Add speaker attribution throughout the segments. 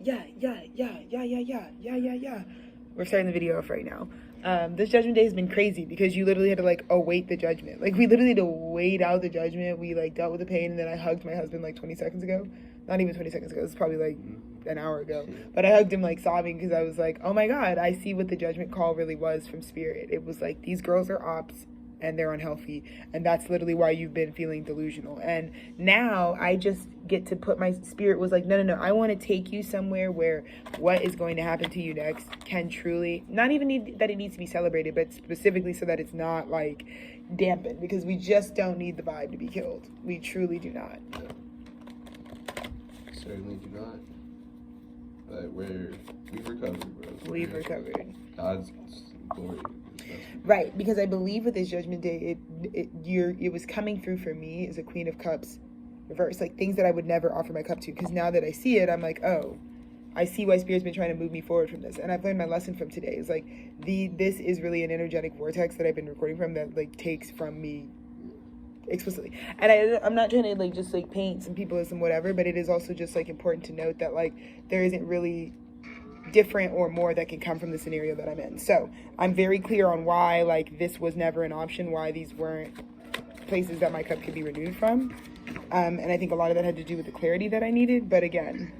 Speaker 1: yeah. We're starting the video off right now. This judgment day has been crazy because you literally had to like await the judgment. Like we literally had to wait out the judgment. We like dealt with the pain, and then I hugged my husband like 20 seconds ago. Not even 20 seconds ago. It was probably like an hour ago. But I hugged him like sobbing because I was like, oh my God, I see what the judgment call really was from Spirit. It was like, these girls are ops and they're unhealthy, and that's literally why you've been feeling delusional. And now I just get to put my Spirit was like, no, I want to take you somewhere where what is going to happen to you next can truly not even need that it needs to be celebrated, but specifically so that it's not like dampened, because we just don't need the vibe to be killed. We truly do not.
Speaker 2: Certainly do not. But we've recovered, bro.
Speaker 1: We've recovered.
Speaker 2: God's glory.
Speaker 1: Right, because I believe with this judgment day, it was coming through for me as a Queen of Cups reverse, like things that I would never offer my cup to. Because now that I see it, I'm like, oh, I see why Spirit's been trying to move me forward from this. And I've learned my lesson from today. It's like this is really an energetic vortex that I've been recording from that like takes from me explicitly. And I'm not trying to like just like paint some people as some whatever, but it is also just like important to note that like there isn't really different or more that can come from the scenario that I'm in. So I'm very clear on why like this was never an option, why these weren't places that my cup could be renewed from. And I think a lot of that had to do with the clarity that I needed. But again,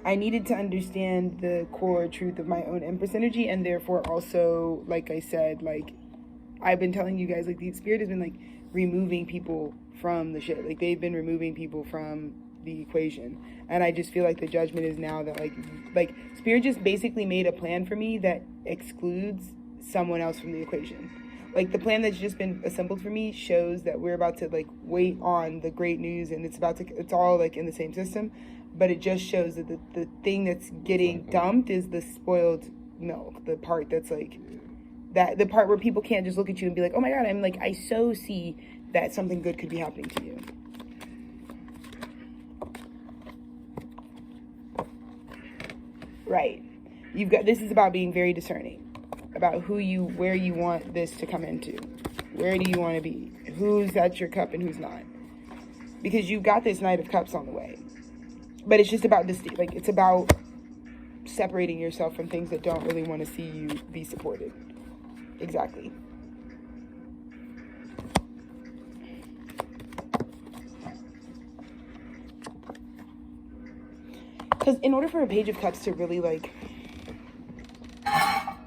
Speaker 1: I needed to understand the core truth of my own Empress energy, and therefore also, like I said, like I've been telling you guys, like the Spirit has been like removing people from the shit. Like they've been removing people from the equation. And I just feel like the judgment is now that like Spirit just basically made a plan for me that excludes someone else from the equation. Like the plan that's just been assembled for me shows that we're about to like wait on the great news, and it's all like in the same system, but it just shows that the thing that's getting dumped is the spoiled milk, the part that's like that, the part where people can't just look at you and be like, oh my God, I'm like, I so see that something good could be happening to you. Right. This is about being very discerning about where you want this to come into. Where do you want to be? Who's at your cup and who's not? Because you've got this Knight of Cups on the way. But it's just about this, like, it's about separating yourself from things that don't really want to see you be supported. Exactly. Because in order for a Page of Cups to really, like,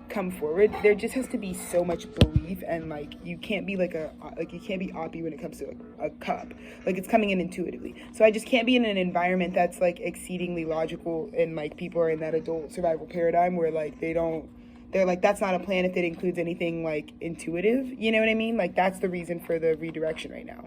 Speaker 1: come forward, there just has to be so much belief, and, like, you can't be, you can't be oppy when it comes to a cup. Like, it's coming in intuitively. So I just can't be in an environment that's, like, exceedingly logical, and, like, people are in that adult survival paradigm where, like, they're like, that's not a plan if it includes anything, like, intuitive. You know what I mean? Like, that's the reason for the redirection right now.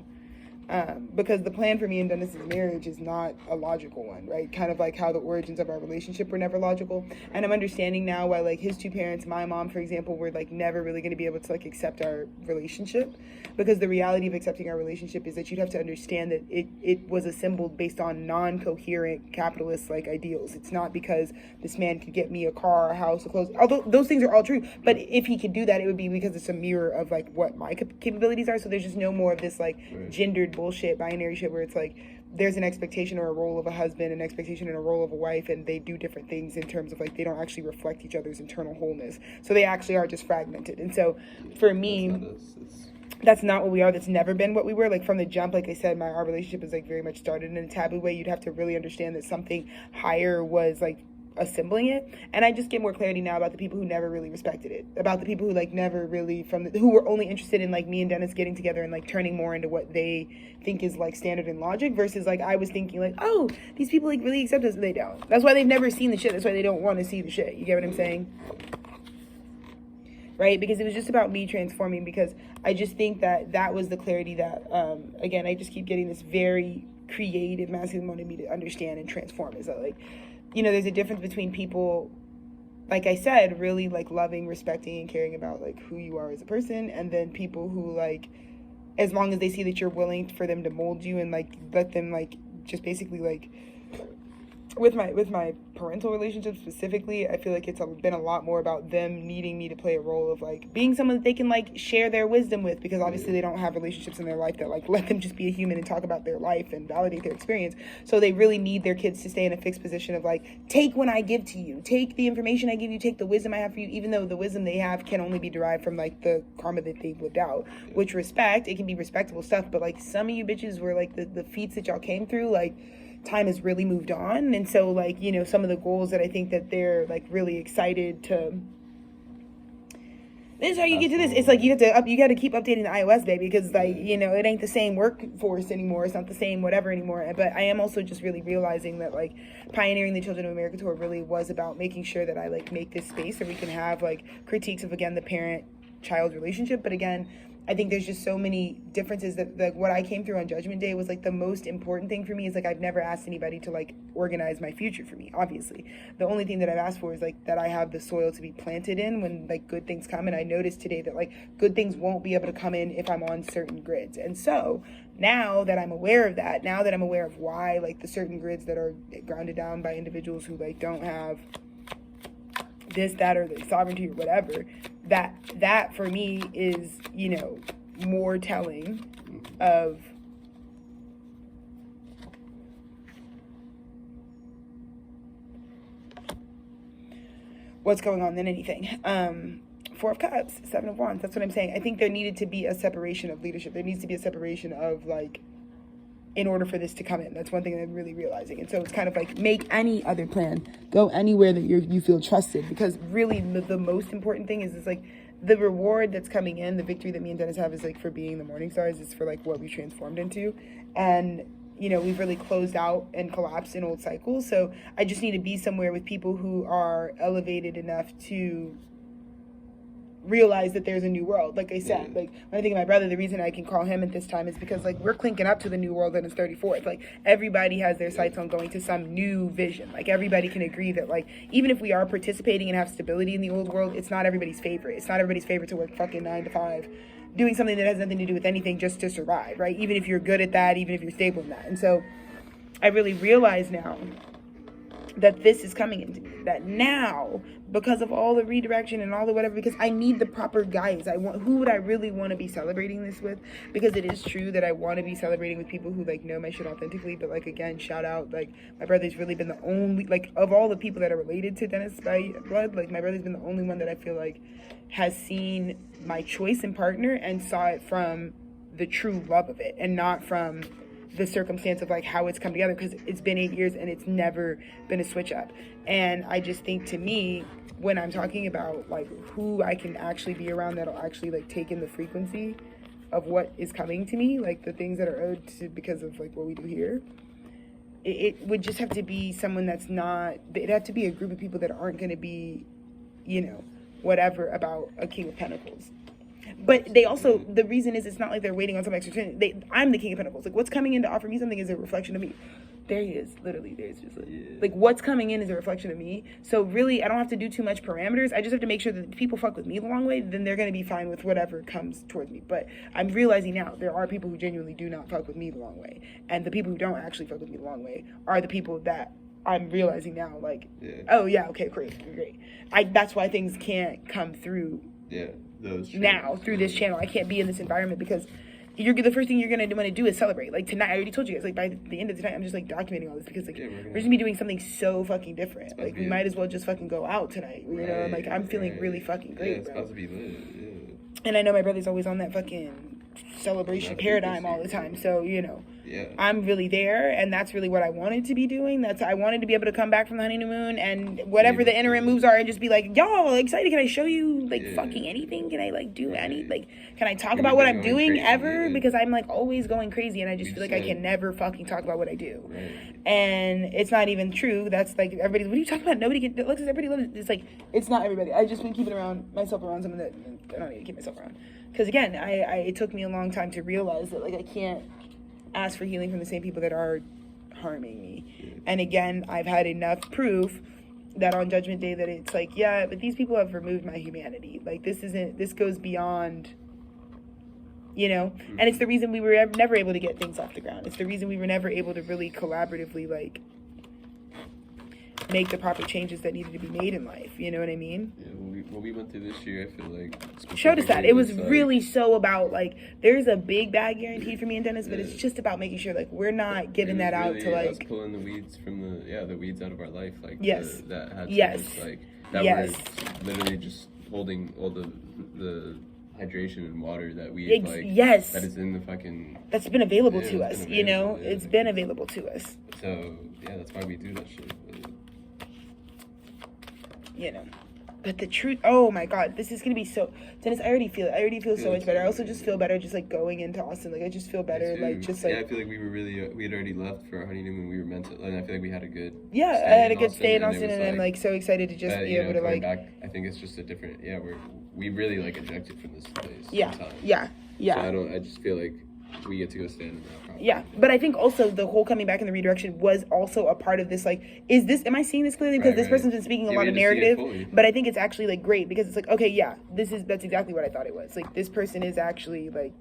Speaker 1: Because the plan for me and Dennis's marriage is not a logical one, right? Kind of like how the origins of our relationship were never logical. And I'm understanding now why, like, his two parents, my mom, for example, were, like, never really going to be able to, like, accept our relationship. Because the reality of accepting our relationship is that you'd have to understand that it was assembled based on non-coherent capitalist, like, ideals. It's not because this man could get me a car, a house, a clothes. Although those things are all true. But if he could do that, it would be because it's a mirror of, like, what my capabilities are. So there's just no more of this, like, gendered bullshit, binary shit, where it's like there's an expectation or a role of a husband, an expectation and a role of a wife, and they do different things in terms of, like, they don't actually reflect each other's internal wholeness. So they actually are just fragmented. And so for me, that's not what we are. That's never been what we were. Like, from the jump, like I said, our relationship is, like, very much started in a taboo way. You'd have to really understand that something higher was, like, assembling it. And I just get more clarity now about the people who never really respected it, about the people who, like, never really who were only interested in, like, me and Dennis getting together and, like, turning more into what they think is, like, standard and logic, versus, like, I was thinking, like, oh, these people, like, really accept us, and they don't. That's why they've never seen the shit. That's why they don't want to see the shit. You get what I'm saying? Right? Because it was just about me transforming, because I just think that was the clarity that, again, I just keep getting this very creative masculine wanting me to understand and transform. Is that, like, you know, there's a difference between people, like I said, really, like, loving, respecting, and caring about, like, who you are as a person, and then people who, like, as long as they see that you're willing for them to mold you and, like, let them, like, just basically, like, with my parental relationship specifically, I feel like it's been a lot more about them needing me to play a role of like being someone that they can like share their wisdom with, because obviously they don't have relationships in their life that like let them just be a human and talk about their life and validate their experience. So they really need their kids to stay in a fixed position of like, take what I give to you, take the information I give you, take the wisdom I have for you, even though the wisdom they have can only be derived from like the karma that they've lived out. Which respect, it can be respectable stuff, but like some of you bitches were like the feats that y'all came through, like time has really moved on. And so like, you know, some of the goals that I think that they're like really excited to, this is how you get to this. It's like you got to keep updating the iOS, baby, because like, you know, it ain't the same workforce anymore. It's not the same whatever anymore. But I am also just really realizing that like pioneering the Children of America tour really was about making sure that I like make this space where we can have like critiques of, again, the parent-child relationship. But again, I think there's just so many differences that like what I came through on Judgment Day was like the most important thing for me is like I've never asked anybody to like organize my future for me, obviously. The only thing that I've asked for is like that I have the soil to be planted in when like good things come. And I noticed today that like good things won't be able to come in if I'm on certain grids. And so now that I'm aware of that, now that I'm aware of why like the certain grids that are grounded down by individuals who like don't have this, that, or the sovereignty or whatever, that for me is, you know, more telling of what's going on than anything. Four of Cups, Seven of Wands, that's what I'm saying. I think there needed to be a separation of leadership. There needs to be a separation of like, in order for this to come in. That's one thing that I'm really realizing. And so it's kind of like, make any other plan, go anywhere that you feel trusted, because really the most important thing is like the reward that's coming in, the victory that me and Dennis have is like for being the morning stars, is for like what we transformed into. And you know, we've really closed out and collapsed in old cycles. So I just need to be somewhere with people who are elevated enough to realize that there's a new world. Like I said, like when I think of my brother, the reason I can call him at this time is because like we're clinking up to the new world on his 34th. Like everybody has their sights on going to some new vision. Like everybody can agree that like even if we are participating and have stability in the old world, it's not everybody's favorite. It's not everybody's favorite to work fucking 9 to 5 doing something that has nothing to do with anything just to survive, right? Even if you're good at that, even if you're stable in that. And so I really realize now that this is coming into me, that now, because of all the redirection and all the whatever, because I need the proper guys. Who would I really want to be celebrating this with? Because it is true that I want to be celebrating with people who like know my shit authentically, but like again, shout out, like my brother's really been the only, like of all the people that are related to Dennis by blood, like my brother's been the only one that I feel like has seen my choice in partner and saw it from the true love of it and not from the circumstance of like how it's come together, because it's been 8 years and it's never been a switch up. And I just think, to me, when I'm talking about like who I can actually be around that'll actually like take in the frequency of what is coming to me, like the things that are owed to because of like what we do here, it would just have to be someone that's not, it'd have to be a group of people that aren't going to be, you know, whatever about a King of Pentacles. But they also, the reason is it's not like they're waiting on some extra thing. I'm the King of Pentacles. Like what's coming in to offer me something is a reflection of me. There he is, literally. There's just like what's coming in is a reflection of me. So really, I don't have to do too much parameters. I just have to make sure that if people fuck with me the long way, then they're going to be fine with whatever comes towards me. But I'm realizing now there are people who genuinely do not fuck with me the long way. And the people who don't actually fuck with me the long way are the people that I'm realizing now, like, oh yeah, okay, great. That's why things can't come through now through this channel. I can't be in this environment because the first thing you're gonna want to do is celebrate. Like tonight, I already told you guys, like by the end of the night, I'm just like documenting all this because like we're just gonna be doing something so fucking different. Like we might as well just fucking go out tonight, you know? And like I'm feeling really fucking great,
Speaker 2: it's
Speaker 1: bro.
Speaker 2: about to be lit.
Speaker 1: And I know my brother's always on that fucking celebration paradigm all the time, so you know. I'm really there, and that's really what I wanted to be doing. I wanted to be able to come back from the honeymoon and whatever the interim moves are and just be like, y'all excited, can I show you like fucking anything? Can I like do can I talk about what I'm doing ever? Because I'm like always going crazy and I just feel like I can never fucking talk about what I do. And it's not even true. That's like everybody's, what are you talking about? Nobody can, Alexis, everybody loves it. It's like, it's not everybody. I've just been keeping myself around someone that I don't need to keep myself around. Because again, it took me a long time to realize that like I can't ask for healing from the same people that are harming me. And again, I've had enough proof that on Judgment Day that it's like, yeah, but these people have removed my humanity. Like this goes beyond, you know? And it's the reason we were never able to get things off the ground. It's the reason we were never able to really collaboratively like make the proper changes that needed to be made in life. You know what I mean?
Speaker 2: Yeah, what we went through this year, I feel like
Speaker 1: showed us that it was
Speaker 2: like,
Speaker 1: really so about like there's a big bag guaranteed for me and Dennis, but it's just about making sure like we're not giving that out to like
Speaker 2: us pulling the weeds from the weeds out of our life, like
Speaker 1: yes,
Speaker 2: that had
Speaker 1: yes,
Speaker 2: just, like that
Speaker 1: yes,
Speaker 2: we're literally just holding all the hydration and water that we like
Speaker 1: yes,
Speaker 2: that is in the fucking
Speaker 1: that's been available to us, you know, it's been available to us.
Speaker 2: So yeah, that's why we do that shit.
Speaker 1: You know. But the truth, oh my God, this is gonna be so. Dennis, I already feel so much better. I also just feel better just like going into Austin. Like I just feel better, like just like.
Speaker 2: Yeah, I feel like we were really we had already left for our honeymoon when we were meant to, and I feel like we had a good.
Speaker 1: Yeah, I had a good stay in Austin, and I'm like so excited to just be able to like.
Speaker 2: Back, I think it's just a different. Yeah, we really like ejected from this place.
Speaker 1: Yeah,
Speaker 2: sometimes.
Speaker 1: yeah.
Speaker 2: So I just feel like we get to go stand in that property.
Speaker 1: Yeah, but I think also the whole coming back in the redirection was also a part of this. Like, am I seeing this clearly? Because this person's been speaking a lot of narrative, but I think it's actually like great because it's like, okay, yeah, that's exactly what I thought it was. Like, this person is actually like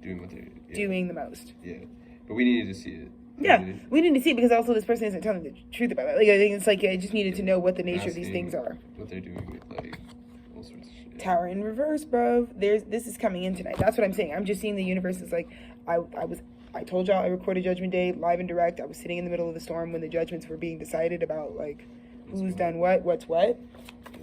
Speaker 2: doing what they're
Speaker 1: doing the most.
Speaker 2: Yeah, but we needed to see it.
Speaker 1: Yeah, we need to see it because also this person isn't telling the truth about it. Like, I think it's like I just needed to know what the nature of these things are.
Speaker 2: What they're doing with like all sorts of shit.
Speaker 1: Tower in reverse, bro. This is coming in tonight. That's what I'm saying. I'm just seeing the universe is like I told y'all I recorded Judgment Day live and direct. I was sitting in the middle of the storm when the judgments were being decided about like who's done what's what.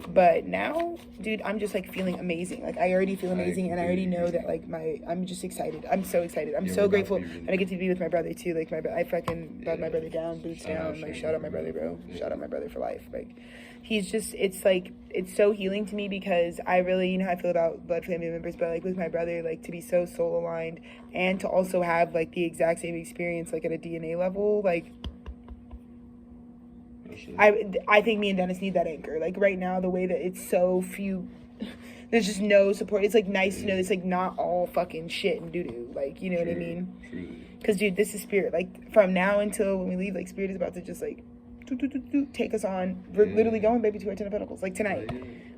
Speaker 1: But now, dude, I'm just like feeling amazing. Like I already feel amazing, and I already know that like I'm just excited. I'm so excited. I'm so grateful, and I get to be with my brother too. Like I fucking brought my brother down, boots down. Like shout out my brother, bro. Shout out my brother for life. Like he's just, it's like it's so healing to me because I really, you know how I feel about blood family members, but like with my brother, like to be so soul aligned and to also have like the exact same experience like at a DNA level, like. I think me and Dennis need that anchor. Like right now, the way that it's so few, there's just no support. It's like nice to know it's like not all fucking shit and doo doo. Like you know what I mean? Because dude, this is spirit. Like from now until when we leave, like spirit is about to just like take us on. We're literally going baby to our 10 of Pentacles like tonight.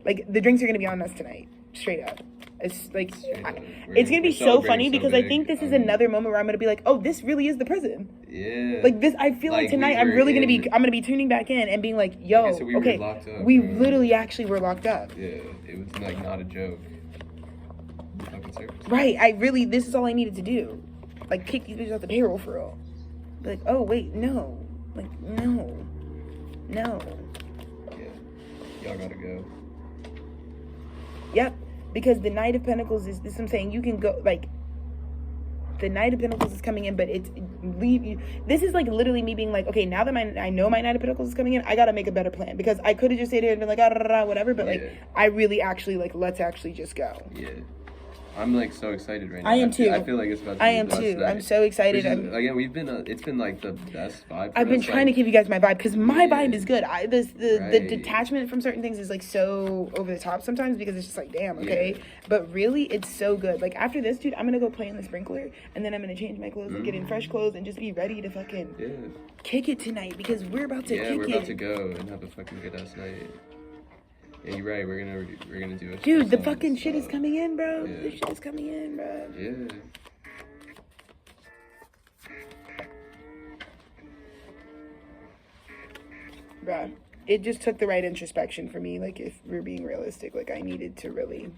Speaker 1: Like the drinks are gonna be on us tonight, straight up. It's like it's gonna be so funny because I think this is another moment where I'm gonna be like, oh, this really is the prison.
Speaker 2: Yeah.
Speaker 1: Like this, I feel like tonight I'm really gonna be tuning back in and being like, yo, okay, we literally actually were locked up.
Speaker 2: Yeah, it was like not a joke.
Speaker 1: Right. This is all I needed to do, like kick these bitches off the payroll for real. Be like, oh wait, no, like no.
Speaker 2: Yeah, y'all gotta go.
Speaker 1: Yep. Because the Knight of Pentacles is this. I'm saying you can go like. The Knight of Pentacles is coming in, but it's leave you. This is like literally me being like, okay, now that I know my Knight of Pentacles is coming in, I gotta make a better plan because I could have just stayed here and been like, whatever. But like, I really actually like, let's actually just go.
Speaker 2: Yeah. I'm like so excited right now.
Speaker 1: I am too.
Speaker 2: I feel like it's about to be
Speaker 1: I am too.
Speaker 2: Night.
Speaker 1: I'm so excited.
Speaker 2: Again, it's been like the best vibe.
Speaker 1: I've been trying to give you guys my vibe because my vibe is good. The detachment from certain things is like so over the top sometimes because it's just like damn, okay. Yeah. But really, it's so good. Like after this, dude, I'm gonna go play in the sprinkler and then I'm gonna change my clothes and get in fresh clothes and just be ready to fucking kick it tonight because we're about to kick it. Yeah, we're about
Speaker 2: to go and have a fucking good ass night. Yeah, you're right. We're gonna do it.
Speaker 1: Dude, the fucking shit is coming in, bro. Yeah. The shit is coming in, bro.
Speaker 2: Yeah.
Speaker 1: Bruh, it just took the right introspection for me. Like, if we're being realistic, like I needed to really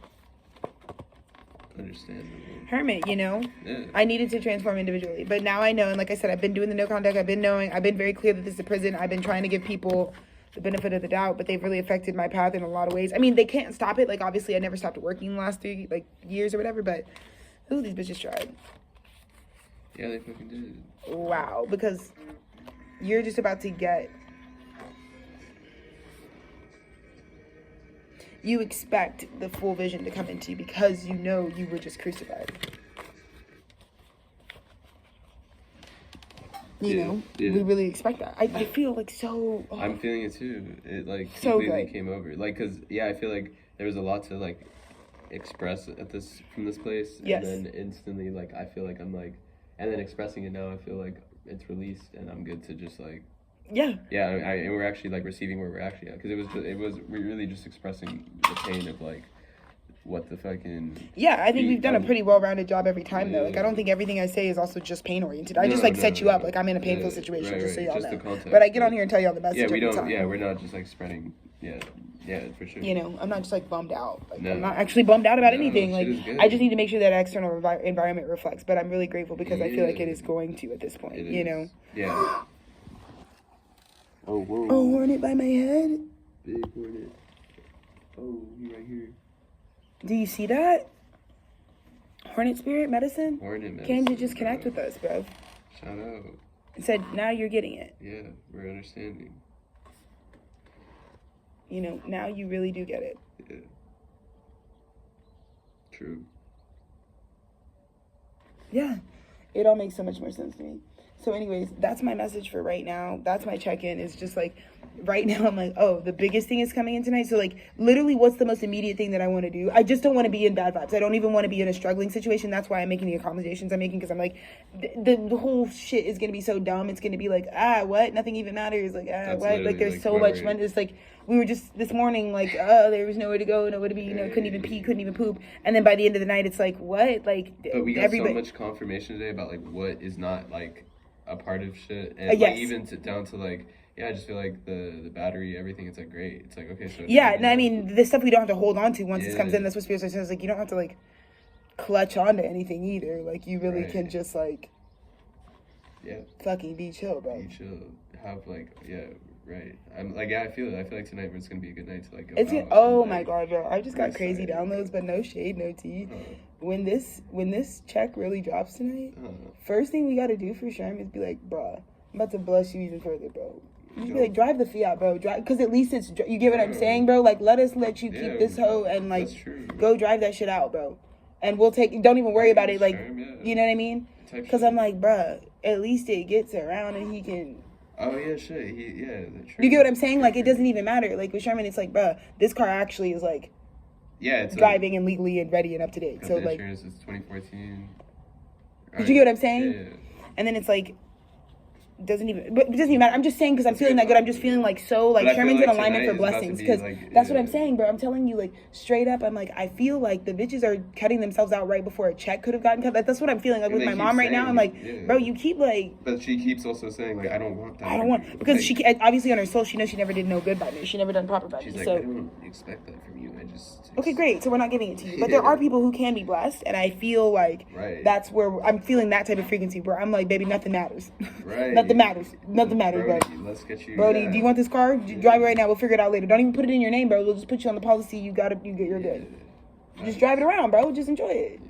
Speaker 2: understand.
Speaker 1: Hermit, you know.
Speaker 2: Yeah.
Speaker 1: I needed to transform individually, but now I know. And like I said, I've been doing the no contact. I've been very clear that this is a prison. I've been trying to give people the benefit of the doubt, but they've really affected my path in a lot of ways. I mean, they can't stop it. Like, obviously, I never stopped working the last 3 years or whatever, but these bitches tried.
Speaker 2: Yeah, they fucking did.
Speaker 1: Wow, because you're just about to get... You expect the full vision to come into you because you know you were just crucified. You know, we really expect that. I feel like so... Oh.
Speaker 2: I'm feeling it too. It like
Speaker 1: so
Speaker 2: completely
Speaker 1: good.
Speaker 2: Came over. Like, cause I feel like there was a lot to like express from this place.
Speaker 1: Yes.
Speaker 2: And then instantly, like, I feel like I'm like, and then expressing it now, I feel like it's released and I'm good to just like.
Speaker 1: Yeah.
Speaker 2: Yeah, and we're actually like receiving where we're actually at, because it was we're really just expressing the pain of like what the fucking.
Speaker 1: Yeah, I think we've done a pretty well-rounded job every time, though. Like, I don't think everything I say is also just pain-oriented. I just, set you up. Like, I'm in a painful situation, just so y'all know. But I get on here and tell y'all the message every time.
Speaker 2: Yeah, we're not just, spreading, for sure.
Speaker 1: I'm not just, bummed out. I'm not actually bummed out about anything. Like, I just need to make sure that external environment reflects. But I'm really grateful because I feel like it is going to at this point,
Speaker 2: Yeah. Oh, whoa.
Speaker 1: Oh, hornet by my head.
Speaker 2: Big hornet. Oh, you right here.
Speaker 1: Do you see that? Hornet spirit medicine?
Speaker 2: Hornet medicine.
Speaker 1: Came to just connect with us, bro.
Speaker 2: Shout out.
Speaker 1: It said, now you're getting it.
Speaker 2: Yeah, we're understanding.
Speaker 1: Now you really do get it.
Speaker 2: Yeah. True.
Speaker 1: Yeah. It all makes so much more sense to me. So anyways, that's my message for right now. That's my check-in. Is just right now I'm like, oh, the biggest thing is coming in tonight. So literally what's the most immediate thing that I want to do? I just don't want to be in bad vibes. I don't even want to be in a struggling situation. That's why I'm making the accommodations I'm making, because I'm like, the whole shit is going to be so dumb. It's going to be like, what? Nothing even matters. Like, what? Like, there's so much fun. It's like, we were just this morning, there was nowhere to go, nowhere to be, couldn't even pee, couldn't even poop. And then by the end of the night, it's like, what? Like,
Speaker 2: but we got so much confirmation today about what is not a part of shit, and
Speaker 1: yes.
Speaker 2: Even down to I just feel like the battery, everything, it's great. It's okay, so
Speaker 1: I mean, the stuff we don't have to hold on to once it comes in. That's what Spirit says. You don't have to clutch onto anything either. You really can just fucking be chill, bro.
Speaker 2: Be chill. Have right. I'm I feel it. I feel like tonight it's gonna be a good night to go.
Speaker 1: It's
Speaker 2: out
Speaker 1: oh my god, bro! I just got crazy downloads, but no shade, no tea. When this check really drops tonight, first thing we gotta do for Sherm is be like, bruh, I'm about to bless you even further, bro. Just be like, drive the Fiat, bro. Drive, because at least it's, you get what I'm saying, bro? Let us let you keep this hoe and go drive that shit out, bro. And we'll don't even worry about it, you know what I mean? Because I'm like, bruh, at least it gets around and he can.
Speaker 2: Oh yeah, shit.
Speaker 1: You get what I'm saying? It doesn't even matter. With Sherman, it's bruh, this car actually is
Speaker 2: it's
Speaker 1: driving and legally and ready and up to date. So
Speaker 2: the insurance is 2014.
Speaker 1: Did you get what I'm saying?
Speaker 2: Yeah.
Speaker 1: And then it's it doesn't even matter. I'm just saying because I'm feeling that good. I'm just feeling Sherman's in alignment for blessings, because that's what I'm saying, bro. I'm telling you, straight up, I'm I feel like the bitches are cutting themselves out right before a check could have gotten cut. That's what I'm feeling with my mom right now. I'm bro, you keep
Speaker 2: But she keeps also saying I don't want that.
Speaker 1: I don't want, because she obviously on her soul she knows she never did no good by me. She never done proper by me.
Speaker 2: She's
Speaker 1: so
Speaker 2: I don't expect that from you. I just
Speaker 1: okay, great. So we're not giving it to you, but there are people who can be blessed, and I feel that's where I'm feeling that type of frequency where I'm baby, nothing matters.
Speaker 2: Right.
Speaker 1: Nothing matters. Nothing matters,
Speaker 2: Brody,
Speaker 1: bro.
Speaker 2: Let's get you.
Speaker 1: Brody, do you want this car? Drive it right now. We'll figure it out later. Don't even put it in your name, bro. We'll just put you on the policy. You're good. Just drive it around, bro. Just enjoy it.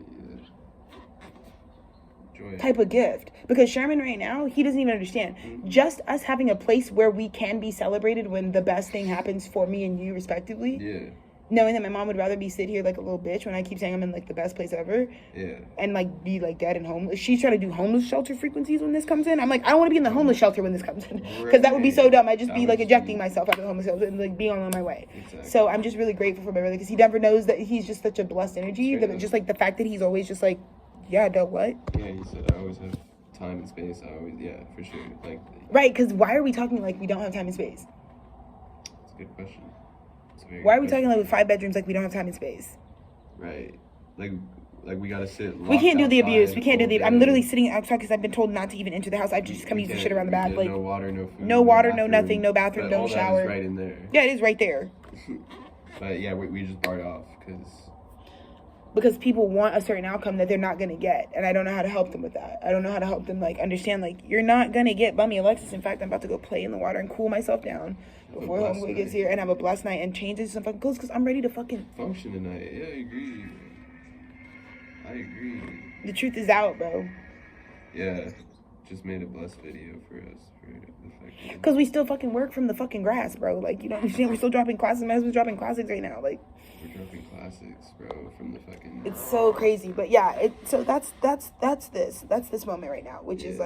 Speaker 2: Enjoy it.
Speaker 1: Type of gift. Because Sherman right now, he doesn't even understand. Mm-hmm. Just us having a place where we can be celebrated when the best thing happens for me and you, respectively.
Speaker 2: Yeah.
Speaker 1: Knowing that my mom would rather be sit here like a little bitch when I keep saying I'm in the best place ever.
Speaker 2: Yeah.
Speaker 1: And be dead and homeless. She's trying to do homeless shelter frequencies when this comes in. I'm I don't want to be in the homeless shelter when this comes in. Because that would be so dumb. I'd just be ejecting myself out of the homeless shelter and being on my way.
Speaker 2: Exactly.
Speaker 1: So I'm just really grateful for my brother, because he never knows that he's just such a blessed energy. Just the fact that he's always just yeah, what?
Speaker 2: Yeah, he said I always have time and space. For sure.
Speaker 1: Right, because why are we talking we don't have time and space?
Speaker 2: That's a good question.
Speaker 1: Why are we talking with 5 bedrooms we don't have time and space?
Speaker 2: Right. We gotta sit.
Speaker 1: We can't do the abuse. We can't do the. I'm literally sitting outside because I've been told not to even enter the house. I just come use the shit around the back.
Speaker 2: No water, no food.
Speaker 1: No water, no nothing, no bathroom, no shower.
Speaker 2: That is right in there.
Speaker 1: Yeah, it is right there.
Speaker 2: But yeah, we just barred off
Speaker 1: because people want a certain outcome that they're not gonna get, and I don't know how to help them with that. I don't know how to help them understand you're not gonna get bummy Alexis. In fact, I'm about to go play in the water and cool myself down before homeboy gets here and have a blessed night and change into some fucking clothes, because I'm ready to fucking
Speaker 2: function tonight. Yeah, I agree.
Speaker 1: The truth is out, bro.
Speaker 2: Yeah, just made a blessed video for us for the fucking.
Speaker 1: Because we still fucking work from the fucking grass, bro. You don't understand. We're still dropping classes. My husband's dropping classics right now.
Speaker 2: We're dropping classics, bro, from the fucking.
Speaker 1: It's so crazy, but yeah. So that's this moment right now, which is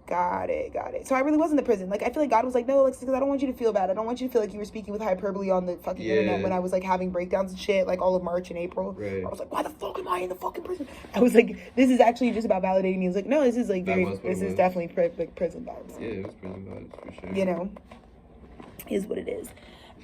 Speaker 1: got it. So I really was in the prison. I feel God was no, Alexis, because I don't want you to feel bad. I don't want you to feel you were speaking with hyperbole on the fucking internet when I was having breakdowns and shit all of March and April.
Speaker 2: Right.
Speaker 1: I was why the fuck am I in the fucking prison? I was this is actually just about validating me. I was no, this is this is definitely prison vibes.
Speaker 2: Yeah, it was prison vibes for sure.
Speaker 1: Is what it is.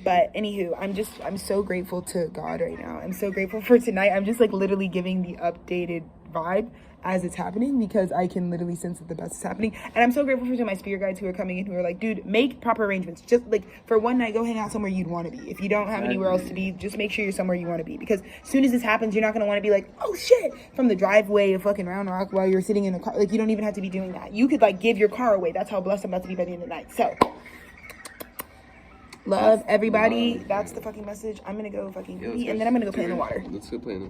Speaker 1: But anywho, I'm so grateful to God right now. I'm so grateful for tonight. I'm just like literally giving the updated vibe as it's happening, because I can literally sense that the best is happening. And I'm so grateful for my spirit guides who are coming in, who are like, dude, make proper arrangements. Just like for one night, go hang out somewhere you'd want to be. If you don't have anywhere else to be, just make sure you're somewhere you want to be. Because as soon as this happens, you're not going to want to be like, oh shit, from the driveway of fucking Round Rock while you're sitting in a car. Like, you don't even have to be doing that. You could like give your car away. That's how blessed I'm about to be by the end of the night. So love everybody. That's the fucking message. I'm gonna go fucking eat, and then I'm gonna go play in the water.
Speaker 2: Let's go play in the